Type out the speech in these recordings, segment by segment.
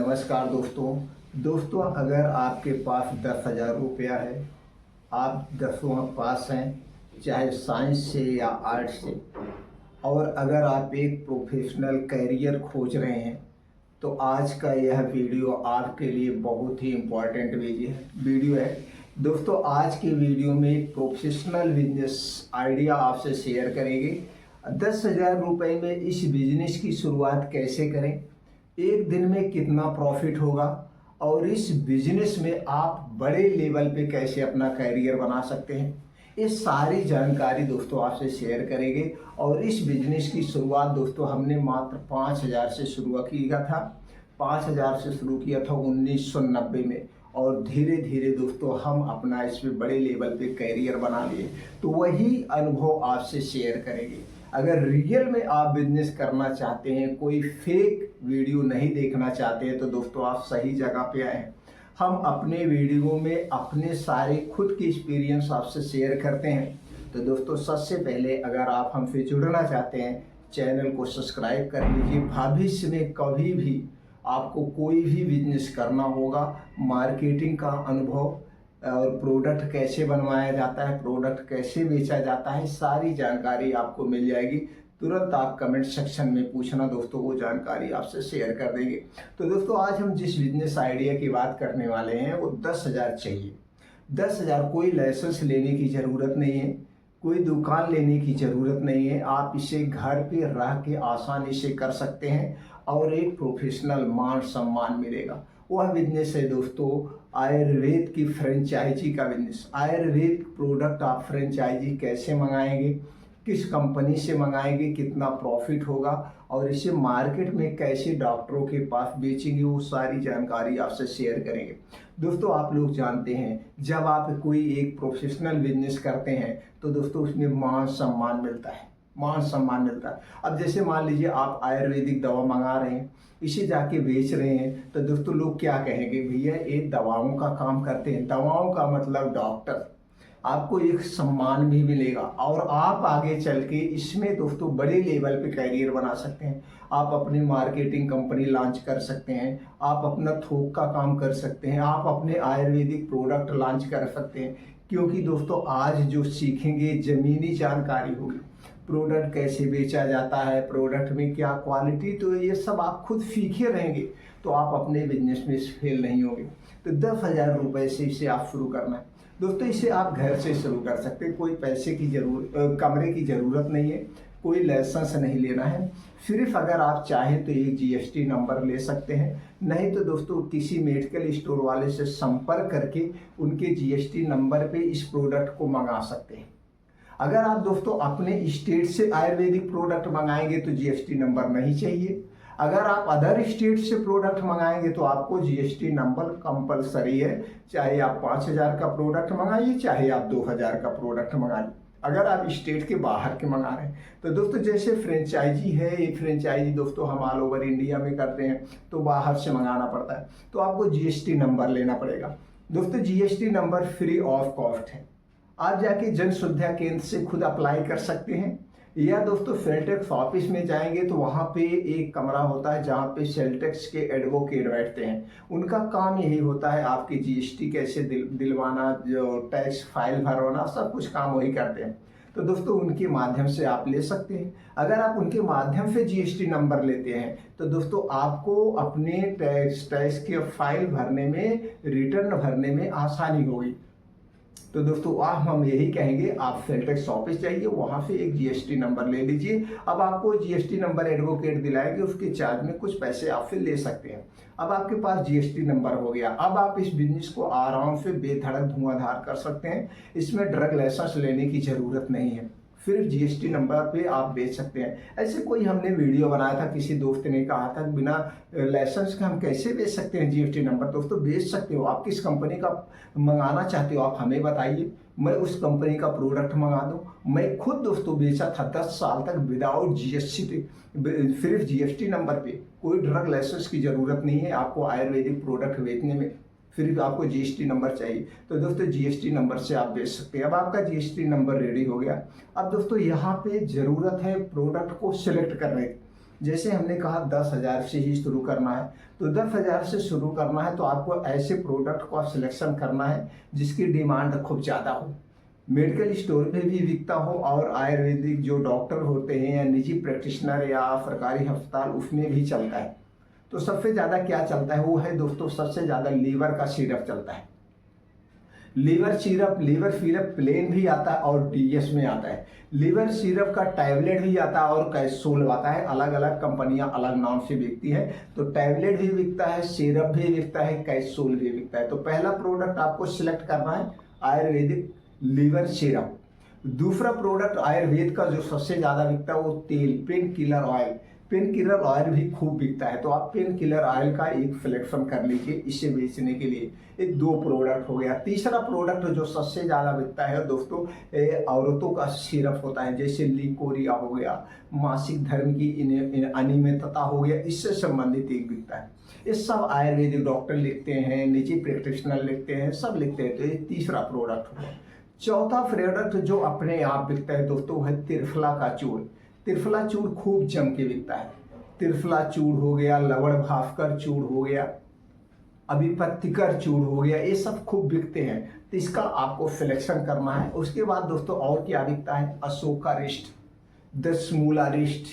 नमस्कार दोस्तों, अगर आपके पास 10,000 रुपया है, आप 10वां पास हैं, चाहे साइंस से या आर्ट से, और अगर आप एक प्रोफेशनल करियर खोज रहे हैं तो आज का यह वीडियो आपके लिए बहुत ही इम्पोर्टेंट वीडियो है। दोस्तों, आज के वीडियो में एक प्रोफेशनल बिजनेस आइडिया आपसे शेयर करेंगे। 10,000 रुपये में इस बिजनेस की शुरुआत कैसे करें, एक दिन में कितना प्रॉफिट होगा और इस बिजनेस में आप बड़े लेवल पे कैसे अपना करियर बना सकते हैं, ये सारी जानकारी दोस्तों आपसे शेयर करेंगे। और इस बिजनेस की शुरुआत दोस्तों हमने मात्र 5,000 से शुरू किया था। 5,000 से शुरू किया था 1990 में, और धीरे धीरे दोस्तों हम अपना इसमें बड़े लेवल पे करियर बना लिए। तो वही अनुभव आपसे शेयर करेंगे। अगर रियल में आप बिजनेस करना चाहते हैं, कोई फेक वीडियो नहीं देखना चाहते हैं, तो दोस्तों आप सही जगह पे आए हैं। हम अपने वीडियो में अपने सारे खुद के एक्सपीरियंस आपसे शेयर करते हैं। तो दोस्तों सबसे पहले अगर आप हमसे जुड़ना चाहते हैं, चैनल को सब्सक्राइब कर लीजिए। भविष्य में कभी भी आपको कोई भी बिजनेस करना होगा, मार्केटिंग का अनुभव और प्रोडक्ट कैसे बनवाया जाता है, प्रोडक्ट कैसे बेचा जाता है, सारी जानकारी आपको मिल जाएगी। तुरंत आप कमेंट सेक्शन में पूछना दोस्तों, वो जानकारी आपसे शेयर कर देंगे। तो दोस्तों आज हम जिस बिजनेस आइडिया की बात करने वाले हैं वो 10,000 चाहिए। 10,000, कोई लाइसेंस लेने की ज़रूरत नहीं है, कोई दुकान लेने की ज़रूरत नहीं है। आप इसे घर पे रह के आसानी से कर सकते हैं और एक प्रोफेशनल मान सम्मान मिलेगा। वह बिजनेस है दोस्तों आयुर्वेद की फ्रेंचाइजी का बिजनेस। आयुर्वेद प्रोडक्ट आप फ्रेंचाइजी कैसे मंगाएंगे, किस कंपनी से मंगाएंगे, कितना प्रॉफिट होगा और इसे मार्केट में कैसे डॉक्टरों के पास बेचेंगे, वो सारी जानकारी आपसे शेयर करेंगे। दोस्तों आप लोग जानते हैं, जब आप कोई एक प्रोफेशनल बिजनेस करते हैं तो दोस्तों उसमें मान सम्मान मिलता है, मान सम्मान मिलता है। अब जैसे मान लीजिए आप आयुर्वेदिक दवा मंगा रहे हैं, इसे जाके बेच रहे हैं, तो दोस्तों लोग क्या कहेंगे, भैया ये दवाओं का काम करते हैं, दवाओं का मतलब डॉक्टर। आपको एक सम्मान भी मिलेगा और आप आगे चल के इसमें दोस्तों बड़े लेवल पे करियर बना सकते हैं। आप अपनी मार्केटिंग कंपनी लॉन्च कर सकते हैं, आप अपना थोक का काम कर सकते हैं, आप अपने आयुर्वेदिक प्रोडक्ट लॉन्च कर सकते हैं। क्योंकि दोस्तों आज जो सीखेंगे ज़मीनी जानकारी होगी, प्रोडक्ट कैसे बेचा जाता है, प्रोडक्ट में क्या क्वालिटी, तो ये सब आप खुद सीखे रहेंगे तो आप अपने बिजनेस में फेल नहीं होंगे। तो 10,000 रुपये से इसे आप शुरू करना है दोस्तों। इसे आप घर से शुरू कर सकते हैं, कोई पैसे की कमरे की ज़रूरत नहीं है, कोई लाइसेंस नहीं लेना है। सिर्फ अगर आप चाहें तो एक GST नंबर ले सकते हैं, नहीं तो दोस्तों किसी मेडिकल स्टोर वाले से संपर्क करके उनके GST नंबर पे इस प्रोडक्ट को मंगा सकते हैं। अगर आप दोस्तों अपने स्टेट से आयुर्वेदिक प्रोडक्ट मंगाएंगे तो GST नंबर नहीं चाहिए। अगर आप अदर स्टेट से प्रोडक्ट मंगाएंगे तो आपको GST नंबर कंपलसरी है, चाहे आप 5,000 का प्रोडक्ट मंगाइए, चाहे आप 2,000 का प्रोडक्ट मंगाइए, अगर आप स्टेट के बाहर के मंगा रहे हैं। तो दोस्तों जैसे फ्रेंचाइजी है, ये फ्रेंचाइजी दोस्तों हम ऑल ओवर इंडिया में करते हैं, तो बाहर से मंगाना पड़ता है, तो आपको GST नंबर लेना पड़ेगा। दोस्तों GST number free of cost है, आप जाके जन सुविधा केंद्र से खुद अप्लाई कर सकते हैं, या दोस्तों सेल टैक्स ऑफिस में जाएंगे तो वहाँ पे एक कमरा होता है जहाँ पे सेल टैक्स के एडवोकेट बैठते हैं। उनका काम यही होता है आपकी GST कैसे दिलवाना, जो टैक्स फाइल भरवाना, सब कुछ काम वही करते हैं। तो दोस्तों उनके माध्यम से आप ले सकते हैं। अगर आप उनके माध्यम से GST नंबर लेते हैं तो दोस्तों आपको अपने टैक्स के फाइल भरने में, रिटर्न भरने में आसानी होगी। तो दोस्तों हम यही कहेंगे, आप सेल टैक्स ऑफिस जाइए, वहाँ से एक GST नंबर ले लीजिए। अब आपको GST नंबर एडवोकेट दिलाएंगे, उसके चार्ज में कुछ पैसे आपसे ले सकते हैं। अब आपके पास GST नंबर हो गया, अब आप इस बिजनेस को आराम से बेधड़क धुआंधार कर सकते हैं। इसमें ड्रग लाइसेंस लेने की ज़रूरत नहीं है, सिर्फ GST नंबर पे आप बेच सकते हैं। ऐसे कोई हमने वीडियो बनाया था, किसी दोस्त ने कहा था बिना लाइसेंस के हम कैसे बेच सकते हैं GST नंबर। दोस्तों बेच सकते हो, आप किस कंपनी का मंगाना चाहते हो आप हमें बताइए, मैं उस कंपनी का प्रोडक्ट मंगा दूँ। मैं खुद दोस्तों बेचा था 10 साल तक विदाउट GST, सिर्फ GST नंबर पे, कोई ड्रग लाइसेंस की ज़रूरत नहीं है आपको आयुर्वेदिक प्रोडक्ट बेचने में, सिर्फ आपको GST नंबर चाहिए। तो दोस्तों GST नंबर से आप बेच सकते हैं। अब आपका GST नंबर रेडी हो गया। अब दोस्तों यहाँ पे ज़रूरत है प्रोडक्ट को सिलेक्ट करने की। जैसे हमने कहा 10,000 से ही शुरू करना है, तो 10,000 से शुरू करना है तो आपको ऐसे प्रोडक्ट को सिलेक्शन करना है जिसकी डिमांड खूब ज़्यादा हो, मेडिकल स्टोर पे भी बिकता हो, और आयुर्वेदिक जो डॉक्टर होते हैं या निजी प्रैक्टिशनर या सरकारी अस्पताल उसमें भी चलता है। तो सबसे ज़्यादा क्या चलता है वो है दोस्तों, सबसे ज़्यादा लीवर का सिरप चलता है। Liver syrup, liver syrup plain भी आता है और डीएस में आता है। लीवर सिरप का टैबलेट भी आता है और कैप्सूल आता है, अलग अलग कंपनियां अलग नाम से बिकती है। तो टैबलेट भी बिकता है, सिरप भी बिकता है, कैप्सूल भी बिकता है। तो पहला प्रोडक्ट आपको सिलेक्ट करना है आयुर्वेदिक लीवर सिरप। दूसरा प्रोडक्ट आयुर्वेद का जो सबसे ज़्यादा बिकता है वो तेल, pain killer oil. Pain killer oil भी खूब बिकता है, तो आप पेन किलर ऑयल का एक सिलेक्शन कर लीजिए इसे बेचने के लिए। ये 2 प्रोडक्ट हो गया। तीसरा प्रोडक्ट जो सबसे ज़्यादा बिकता है दोस्तों, औरतों का सिरप होता है, जैसे लिकोरिया हो गया, मासिक धर्म की अनियमितता हो गया, इससे संबंधित एक बिकता है। ये सब आयुर्वेदिक डॉक्टर लिखते हैं, निजी प्रैक्टिशनर लिखते हैं, सब लिखते हैं। तो ये तीसरा प्रोडक्ट हुआ। चौथा प्रोडक्ट जो अपने आप बिकता है दोस्तों है त्रिफला का चूर्ण। त्रिफला चूर्ण खूब जम के बिकता है। त्रिफला चूर्ण हो गया, लवण भास्कर चूर्ण हो गया, अभिपत्तिकर चूर्ण हो गया, ये सब खूब बिकते हैं। तो इसका आपको सिलेक्शन करना है। उसके बाद दोस्तों और क्या बिकता है, अशोका रिस्ट, दशमूला रिस्ट,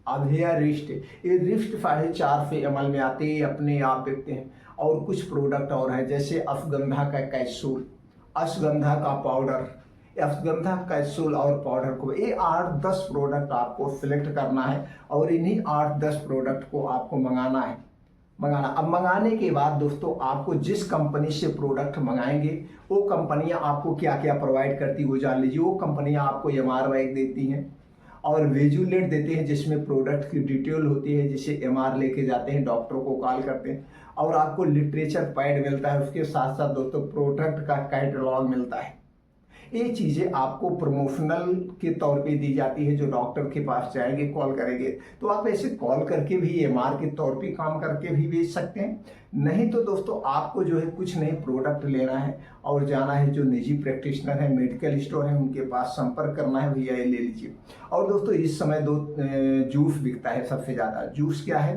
अभया रिस्ट। ये रिस्ट 4.5 ml में आते हैं, अपने आप बिकते हैं। और कुछ प्रोडक्ट और है, जैसे अश्वगंधा का कैप्सूल, अश्वगंधा का पाउडर, अश्वगंधा कैप्सूल और पाउडर को, ये 8-10 प्रोडक्ट आपको सिलेक्ट करना है और इन्हीं 8-10 प्रोडक्ट को आपको मंगाना है। अब मंगाने के बाद दोस्तों आपको जिस कंपनी से प्रोडक्ट मंगाएंगे वो कंपनियां आपको क्या क्या प्रोवाइड करती है वो जान लीजिए। वो कंपनियां आपको MR बैग देती हैं और विजुलेट देते हैं जिसमें प्रोडक्ट की डिटेल होती है, जिसे MR लेके जाते हैं, डॉक्टरों को कॉल करते हैं, और आपको लिटरेचर पैड मिलता है। उसके साथ साथ दोस्तों प्रोडक्ट का कैटलॉग मिलता है। ये चीज़ें आपको प्रमोशनल के तौर पे दी जाती है। जो डॉक्टर के पास जाएंगे, कॉल करेंगे, तो आप ऐसे कॉल करके भी MR के तौर पे काम करके भी बेच सकते हैं। नहीं तो दोस्तों आपको जो है कुछ नहीं, प्रोडक्ट लेना है और जाना है जो निजी प्रैक्टिशनर है, मेडिकल स्टोर है, उनके पास संपर्क करना है, भैया ये ले लीजिए। और दोस्तों इस समय 2 जूस बिकता है सबसे ज़्यादा। जूस क्या है,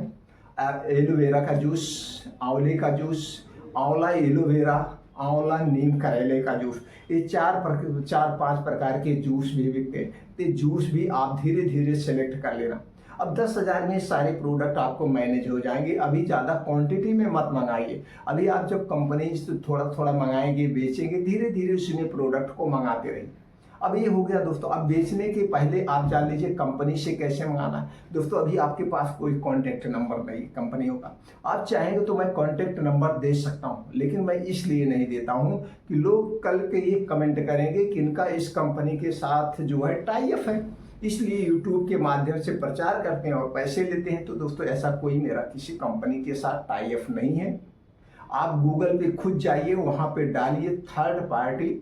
एलोवेरा का जूस, आंवले का जूस, आंवला एलोवेरा, आंवला नीम करेले का जूस। ये 4-5 प्रकार के जूस भी बिकते हैं। तो जूस भी आप धीरे धीरे सेलेक्ट कर लेना। अब 10,000 में सारे प्रोडक्ट आपको मैनेज हो जाएंगे। अभी ज़्यादा क्वांटिटी में मत मंगाइए। अभी आप जब कंपनी से थोड़ा थोड़ा मंगाएंगे, बेचेंगे, धीरे धीरे उसमें प्रोडक्ट को मंगाते रहिए। अब ये हो गया दोस्तों। अब बेचने के पहले आप जान लीजिए कंपनी से कैसे मंगाना है। दोस्तों अभी आपके पास कोई कॉन्टैक्ट नंबर नहीं कंपनियों का। आप चाहेंगे तो मैं कॉन्टैक्ट नंबर दे सकता हूँ, लेकिन मैं इसलिए नहीं देता हूँ कि लोग कल के ये कमेंट करेंगे कि इनका इस कंपनी के साथ जो है टाई अप है, इसलिए यूट्यूब के माध्यम से प्रचार करते हैं और पैसे लेते हैं। तो दोस्तों ऐसा कोई मेरा किसी कंपनी के साथ टाई अप नहीं है। आप गूगल पे खुद जाइए, वहाँ पे डालिए third party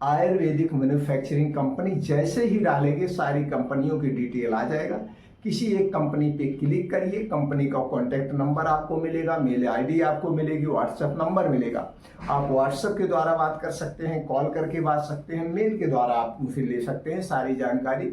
Ayurvedic manufacturing company. जैसे ही डालेंगे सारी कंपनियों की डिटेल आ जाएगा। किसी एक कंपनी पे क्लिक करिए, कंपनी का कॉन्टैक्ट नंबर आपको मिलेगा, मेल आईडी आपको मिलेगी, व्हाट्सएप नंबर मिलेगा। आप व्हाट्सएप के द्वारा बात कर सकते हैं, कॉल करके बात सकते हैं, मेल के द्वारा आप उनसे ले सकते हैं सारी जानकारी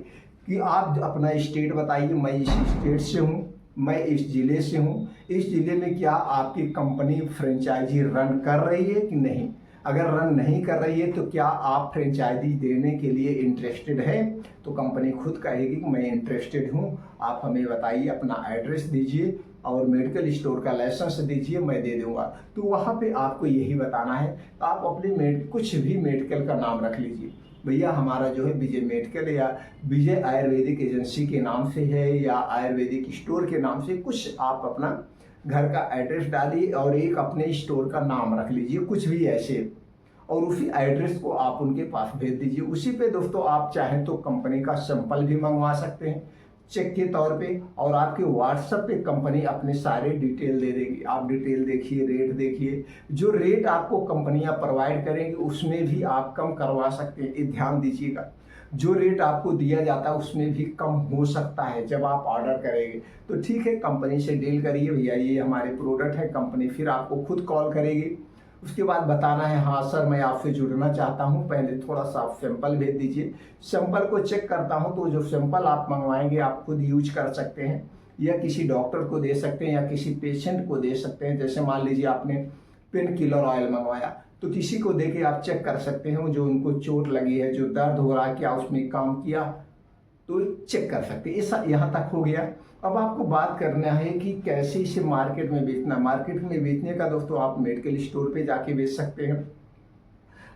कि आप अपना स्टेट बताइए, मैं इस स्टेट से हूँ, मैं इस ज़िले से हूँ, इस ज़िले में क्या आपकी कंपनी फ्रेंचाइजी रन कर रही है कि नहीं। अगर रन नहीं कर रही है तो क्या आप फ्रेंचाइजी देने के लिए इंटरेस्टेड है। तो कंपनी खुद कहेगी कि मैं इंटरेस्टेड हूँ, आप हमें बताइए, अपना एड्रेस दीजिए और मेडिकल स्टोर का लाइसेंस दीजिए, मैं दे दूंगा। तो वहाँ पे आपको यही बताना है। तो आप अपने कुछ भी मेडिकल का नाम रख लीजिए, भैया हमारा जो है विजय मेडिकल या विजय आयुर्वेदिक एजेंसी के नाम से है या आयुर्वेदिक स्टोर के नाम से। कुछ आप अपना घर का एड्रेस डालिए और एक अपने स्टोर का नाम रख लीजिए, कुछ भी ऐसे, और उसी एड्रेस को आप उनके पास भेज दीजिए। उसी पे दोस्तों आप चाहें तो कंपनी का सैंपल भी मंगवा सकते हैं चेक के तौर पे, और आपके व्हाट्सएप पे कंपनी अपने सारे डिटेल दे देगी। आप डिटेल देखिए, रेट देखिए, जो रेट आपको कंपनियां प्रोवाइड करेंगी उसमें भी आप कम करवा सकते हैं। ये ध्यान दीजिएगा, जो रेट आपको दिया जाता है उसमें भी कम हो सकता है जब आप ऑर्डर करेंगे। तो ठीक है, कंपनी से डील करिए, भैया ये हमारे प्रोडक्ट है। कंपनी फिर आपको खुद कॉल करेगी। उसके बाद बताना है, हाँ सर मैं आपसे जुड़ना चाहता हूँ, पहले थोड़ा सा आप सैंपल भेज दीजिए। सैंपल को चेक करता हूँ, तो जो सैंपल आप मंगवाएंगे आप खुद यूज कर सकते हैं। या किसी डॉक्टर को दे सकते हैं या किसी पेशेंट को दे सकते हैं। जैसे मान लीजिए आपने पेन किलर ऑयल मंगवाया, तो किसी को दे के आप चेक कर सकते हैं जो उनको चोट लगी है, जो दर्द हो रहा है, क्या उसने काम किया, तो चेक कर सकते हैं। ऐसा यहाँ तक हो गया। अब आपको बात करना है कि कैसे इसे मार्केट में बेचना। मार्केट में बेचने का दोस्तों आप मेडिकल स्टोर पे जाके बेच सकते हैं,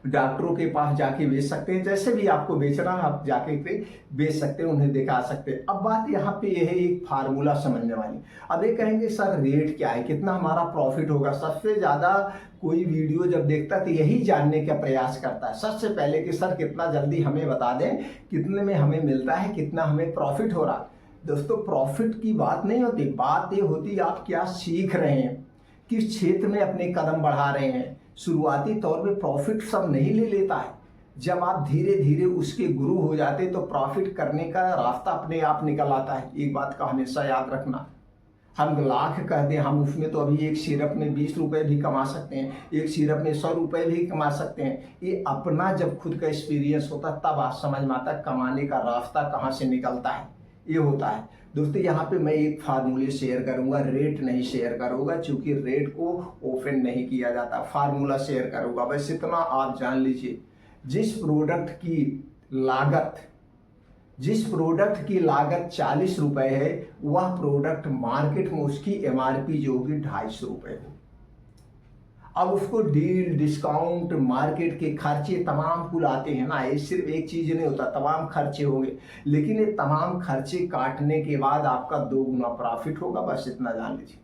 डॉक्टरों के पास जाके बेच सकते हैं, जैसे भी आपको बेचना है आप जाके बेच सकते हैं, उन्हें दिखा सकते हैं। अब बात यहाँ पे यह है एक फार्मूला समझने वाली। अब ये कहेंगे सर रेट क्या है, कितना हमारा प्रॉफिट होगा। सबसे ज़्यादा कोई वीडियो जब देखता है तो यही जानने का प्रयास करता है सबसे पहले कि सर कितना जल्दी हमें बता दें, कितने में हमें मिलता है, कितना हमें प्रॉफिट हो रहा है। दोस्तों प्रॉफिट की बात नहीं होती, बात ये होती आप क्या सीख रहे हैं, किस क्षेत्र में अपने कदम बढ़ा रहे हैं। शुरुआती तौर पे प्रॉफिट सब नहीं ले लेता है, जब आप धीरे धीरे उसके गुरु हो जाते तो प्रॉफिट करने का रास्ता अपने आप निकल आता है। एक बात का हमेशा याद रखना, हम लाख कह दें, हम उसमें तो अभी एक सिरप में 20 रुपए भी कमा सकते हैं, एक सिरप में 100 रुपए भी कमा सकते हैं। ये अपना जब खुद का एक्सपीरियंस होता तब आप समझ में आता कमाने का रास्ता कहाँ से निकलता है, ये होता है। दोस्तों यहाँ पे मैं एक फार्मूले शेयर करूंगा, रेट नहीं शेयर करूंगा क्योंकि रेट को ओपन नहीं किया जाता, फार्मूला शेयर करूंगा। बस इतना आप जान लीजिए, जिस प्रोडक्ट की लागत 40 रुपए है, वह प्रोडक्ट मार्केट में उसकी एमआरपी जो होगी 250 रुपए हो। अब उसको डील, डिस्काउंट, मार्केट के खर्चे तमाम कुल आते हैं ना, ये सिर्फ एक चीज नहीं होता, तमाम खर्चे होंगे, लेकिन ये तमाम खर्चे काटने के बाद आपका 2 गुना प्रॉफिट होगा। बस इतना जान लीजिए,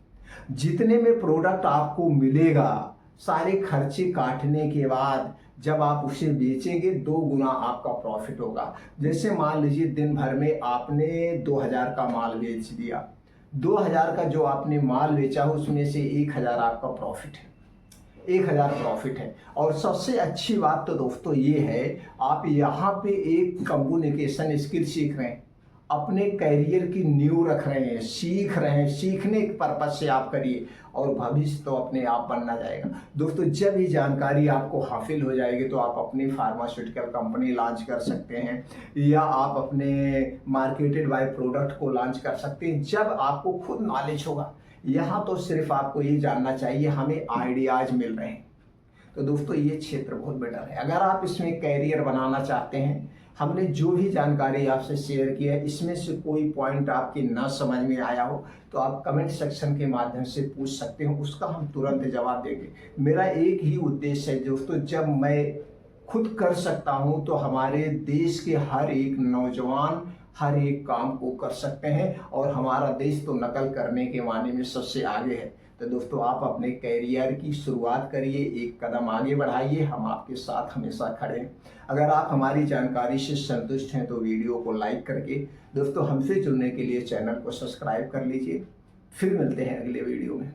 जितने में प्रोडक्ट आपको मिलेगा सारे खर्चे काटने के बाद जब आप उसे बेचेंगे 2 गुना आपका प्रॉफिट होगा। जैसे मान लीजिए दिन भर में आपने 2000 का माल बेच दिया, 2000 का जो आपने माल बेचा उसमें से 1000 आपका प्रॉफिट है, 1000 प्रॉफिट है। और सबसे अच्छी बात तो दोस्तों ये है, आप यहाँ पे एक कम्युनिकेशन स्किल सीख रहे हैं, अपने करियर की नींव रख रहे हैं, सीख रहे हैं, सीखने के पर्पज से आप करिए और भविष्य तो अपने आप बनना जाएगा। दोस्तों जब ये जानकारी आपको हासिल हो जाएगी तो आप अपनी फार्मास्यूटिकल कंपनी लॉन्च कर सकते हैं या आप अपने मार्केटेड बाय प्रोडक्ट को लॉन्च कर सकते हैं जब आपको खुद नॉलेज होगा। यहाँ तो सिर्फ आपको ये जानना चाहिए हमें आइडियाज मिल रहे हैं। तो दोस्तों ये क्षेत्र बहुत बेटर है, अगर आप इसमें कैरियर बनाना चाहते हैं, हमने जो भी जानकारी आपसे शेयर की है इसमें से कोई पॉइंट आपकी ना समझ में आया हो तो आप कमेंट सेक्शन के माध्यम से पूछ सकते हो, उसका हम तुरंत जवाब देंगे। मेरा एक ही उद्देश्य है दोस्तों, जब मैं खुद कर सकता हूं तो हमारे देश के हर एक नौजवान हर एक काम को कर सकते हैं और हमारा देश तो नकल करने के माने में सबसे आगे है। तो दोस्तों आप अपने कैरियर की शुरुआत करिए, एक कदम आगे बढ़ाइए, हम आपके साथ हमेशा खड़े हैं। अगर आप हमारी जानकारी से संतुष्ट हैं तो वीडियो को लाइक करके दोस्तों हमसे जुड़ने के लिए चैनल को सब्सक्राइब कर लीजिए। फिर मिलते हैं अगले वीडियो में।